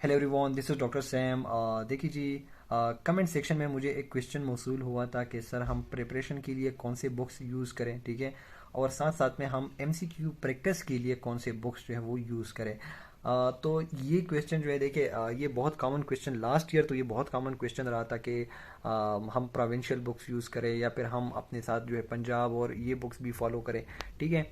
Hello everyone, this is doctor Sam. देखिए जी, comment section में मुझे एक क्वेश्चन मौसूल हुआ था कि सर हम प्रिपरेशन के लिए कौन से बुक्स यूज़ करें, ठीक है। और साथ साथ में हम एमसीक्यू प्रैक्टिस के लिए कौन से बुक्स जो है वो यूज़ करें। तो ये क्वेश्चन जो है, देखिए, ये बहुत कॉमन क्वेश्चन, लास्ट ईयर तो ये बहुत कॉमन क्वेश्चन रहा था कि हम प्रोविंशियल बुक्स यूज़ करें या फिर हम अपने साथ जो है पंजाब और ये बुक्स भी फॉलो करें, ठीक है।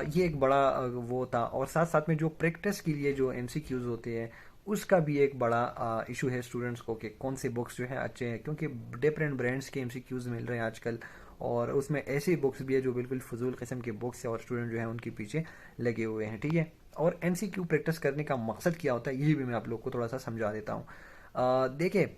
ये एक बड़ा वो था। और साथ साथ में जो प्रैक्टिस के लिए जो एमसीक्यूज़ होते हैं उसका भी एक बड़ा इशू है स्टूडेंट्स को कि कौन से बुक्स जो है अच्छे हैं, क्योंकि डिफरेंट ब्रांड्स के एमसीक्यूज मिल रहे हैं आजकल। और उसमें ऐसी बुक्स भी है जो बिल्कुल फजूल किस्म के बुक्स है और स्टूडेंट जो है उनके पीछे लगे हुए हैं, ठीक है। और एमसीक्यू प्रैक्टिस करने का मकसद क्या होता है, यही भी मैं आप लोग को थोड़ा सा समझा देता हूँ। देखिए,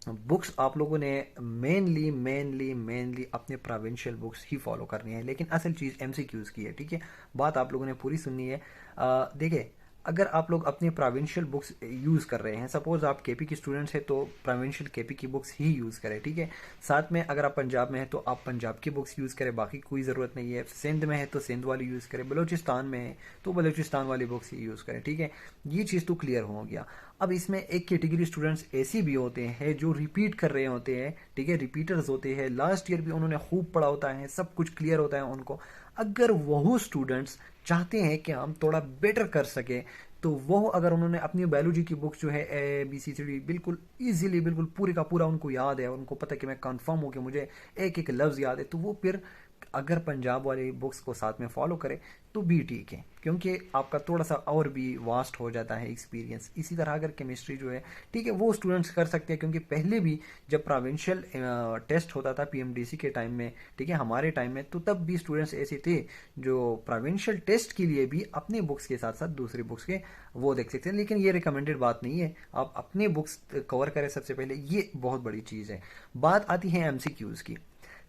बुक्स आप लोगों ने मेनली मेनली मेनली अपने प्रोविंशियल बुक्स ही फॉलो करनी है, लेकिन असल चीज़ एमसीक्यूज़ की है, ठीक है। बात आप लोगों ने पूरी सुननी है। देखिए, अगर आप लोग अपने प्रोविंशियल बुक्स यूज़ कर रहे हैं, सपोज आप केपी की स्टूडेंट्स हैं तो प्रोविंशियल केपी की बुक्स ही यूज़ करें, ठीक है। साथ में अगर आप पंजाब में हैं तो आप पंजाब की बुक्स यूज़ करें, बाकी कोई ज़रूरत नहीं है। सिंध में है तो सिंध वाली यूज़ करें, बलूचिस्तान में है तो बलूचिस्तान वाली बुक्स ही यूज़ करें, ठीक है। ये चीज़ तो क्लियर हो गया। अब इसमें एक कैटेगरी स्टूडेंट्स ऐसी भी होते हैं जो रिपीट कर रहे होते हैं, ठीक है, रिपीटर्स होते हैं, लास्ट ईयर भी उन्होंने खूब पढ़ा होता है, सब कुछ क्लियर होता है उनको। अगर वह स्टूडेंट्स चाहते हैं कि हम थोड़ा बेटर कर सके, तो वो अगर उन्होंने अपनी बायोलॉजी की बुक्स जो है ABCD बिल्कुल इजीली, बिल्कुल पूरी का पूरा उनको याद है, उनको पता है कि मैं कंफर्म हूँ कि मुझे एक एक लफ्ज़ याद है, तो वो फिर अगर पंजाब वाले बुक्स को साथ में फॉलो करें तो भी ठीक है, क्योंकि आपका थोड़ा सा और भी वास्ट हो जाता है एक्सपीरियंस। इसी तरह अगर केमिस्ट्री जो है, ठीक है, वो स्टूडेंट्स कर सकते हैं, क्योंकि पहले भी जब प्रोविंशियल टेस्ट होता था पीएमडीसी के टाइम में, ठीक है, हमारे टाइम में, तो तब भी स्टूडेंट्स ऐसे थे जो प्रोविंशियल टेस्ट के लिए भी अपने बुक्स के साथ साथ दूसरी बुक्स के वो देख सकते हैं। लेकिन ये रिकमेंडेड बात नहीं है, आप अपने बुक्स कवर करें सबसे पहले, ये बहुत बड़ी चीज़ है। बात आती है एमसीक्यूज़ की।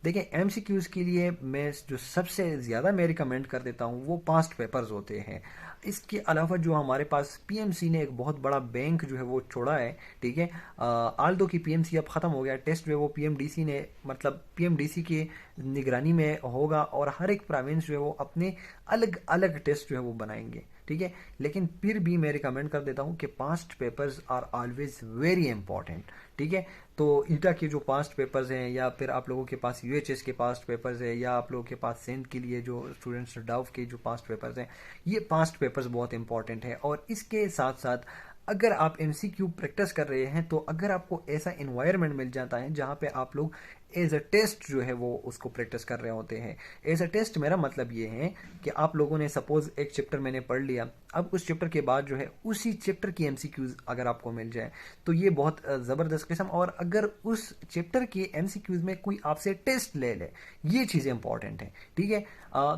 देखिए, एमसीक्यूज़ के लिए मैं जो सबसे ज़्यादा मैं रिकमेंड कर देता हूँ वो पास्ट पेपर्स होते हैं। इसके अलावा जो हमारे पास पीएमसी ने एक बहुत बड़ा बैंक जो है वो छोड़ा है, ठीक है। आल दो की पीएमसी अब ख़त्म हो गया, टेस्ट जो है वो पीएमडीसी ने, मतलब पीएमडीसी के निगरानी में होगा और हर एक प्रोविंस जो है वो अपने अलग अलग टेस्ट जो है वो बनाएंगे, ठीक है। लेकिन फिर भी मैं रिकमेंड कर देता हूँ कि past papers are always very important, ठीक है। तो ईटा के जो पास्ट पेपर्स हैं, या फिर आप लोगों के पास यूएचएस के पास्ट पेपर्स है, या आप लोगों के पास सेंट के लिए जो स्टूडेंट्स डाव के जो पास्ट पेपर्स हैं, ये पास्ट पेपर्स बहुत इंपॉर्टेंट है। और इसके साथ साथ अगर आप एमसीक्यू प्रैक्टिस कर रहे हैं, तो अगर आपको ऐसा इन्वायरमेंट मिल जाता है जहाँ पे आप लोग एज अ टेस्ट जो है वो उसको प्रैक्टिस कर रहे होते हैं। एज अ टेस्ट मेरा मतलब ये है कि आप लोगों ने सपोज एक चैप्टर मैंने पढ़ लिया, अब उस चैप्टर के बाद जो है उसी चैप्टर की एमसीक्यूज अगर आपको मिल जाए तो ये बहुत ज़बरदस्त किस्म। और अगर उस चैप्टर के एमसीक्यूज में कोई आपसे टेस्ट ले ले, ये चीज़ इंपॉर्टेंट है, ठीक है।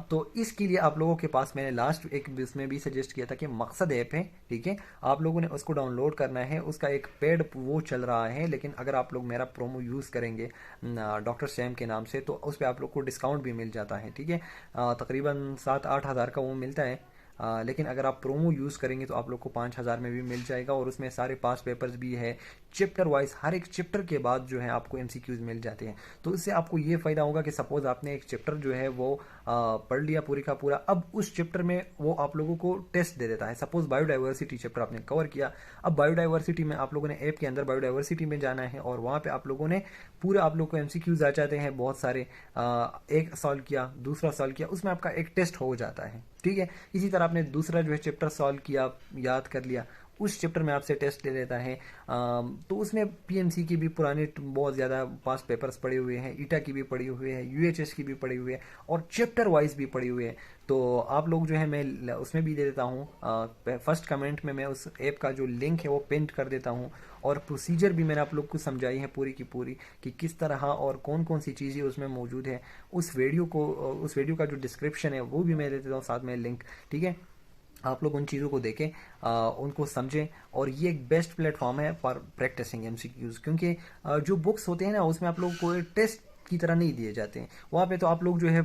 तो इसके लिए आप लोगों के पास मैंने लास्ट एक इसमें भी सजेस्ट किया था कि मकसद ऐप है, ठीक है। आप लोगों ने उसको डाउनलोड करना है, उसका एक पेड वो चल रहा है, लेकिन अगर आप लोग मेरा प्रोमो यूज़ करेंगे डॉक्टर सैम के नाम से, तो उस पर आप लोग को डिस्काउंट भी मिल जाता है, ठीक है। तकरीबन 7-8 हज़ार का वो मिलता है। लेकिन अगर आप प्रोमो यूज़ करेंगे तो आप लोग को 5 हज़ार में भी मिल जाएगा, और उसमें सारे पास पेपर्स भी है, चैप्टर वाइज हर एक चैप्टर के बाद जो है आपको एमसीक्यूज मिल जाते हैं। तो इससे आपको ये फ़ायदा होगा कि सपोज आपने एक चैप्टर जो है वो पढ़ लिया पूरी का पूरा, अब उस चैप्टर में वो आप लोगों को टेस्ट दे देता है। सपोज बायोडाइवर्सिटी चैप्टर आपने कवर किया, अब बायोडाइवर्सिटी में आप लोगों ने ऐप के अंदर बायोडाइवर्सिटी में जाना है, और वहाँ पे आप लोगों ने पूरा, आप लोग को एमसीक्यूज आ जाते हैं बहुत सारे। एक सॉल्व किया, दूसरा सॉल्व किया, उसमें आपका एक टेस्ट हो जाता है, ठीक है। इसी तरह आपने दूसरा जो है चैप्टर सॉल्व किया, याद कर लिया, उस चैप्टर में आपसे टेस्ट ले लेता है। तो उसमें पीएमसी की भी पुराने बहुत ज़्यादा पास पेपर्स पड़े हुए हैं, ईटा की भी पड़ी हुई है, यूएचएस की भी पड़ी हुई है, और चैप्टर वाइज भी पड़ी हुई है। तो आप लोग जो है, मैं उसमें भी दे देता हूँ, फर्स्ट कमेंट में मैं उस ऐप का जो लिंक है वो पिन कर देता हूँ, और प्रोसीजर भी मैंने आप लोग को समझाई है पूरी की पूरी कि किस तरह और कौन कौन सी चीज़ें उसमें मौजूद है। उस वीडियो का जो डिस्क्रिप्शन है वो भी मैं दे देता हूँ साथ में लिंक, ठीक है। आप लोग उन चीज़ों को देखें, उनको समझें, और ये एक बेस्ट प्लेटफॉर्म है फॉर प्रैक्टिसिंग एमसीक्यूज, क्योंकि जो बुक्स होते हैं ना उसमें आप लोग को टेस्ट की तरह नहीं दिए जाते हैं। वहाँ पे तो आप लोग जो है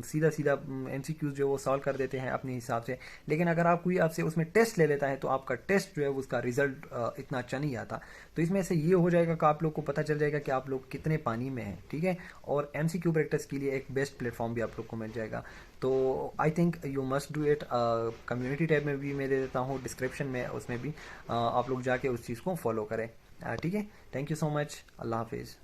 सीधा सीधा MCQs जो है वो सॉल्व कर देते हैं अपने हिसाब से। लेकिन अगर आप कोई आपसे उसमें टेस्ट ले लेता है तो आपका टेस्ट जो है उसका रिजल्ट इतना अच्छा नहीं आता। तो इसमें से ये हो जाएगा कि आप लोग को पता चल जाएगा कि आप लोग कितने पानी में हैं, ठीक है। और MCQ प्रैक्टिस के लिए एक बेस्ट प्लेटफॉर्म भी आप लोग को मिल जाएगा। तो I think you must do it. Community tab में भी मैं दे देता हूँ, डिस्क्रिप्शन में, उसमें भी आप लोग जाके उस चीज़ को फॉलो करें। ठीक है। Thank you so much. अल्लाह हाफिज़।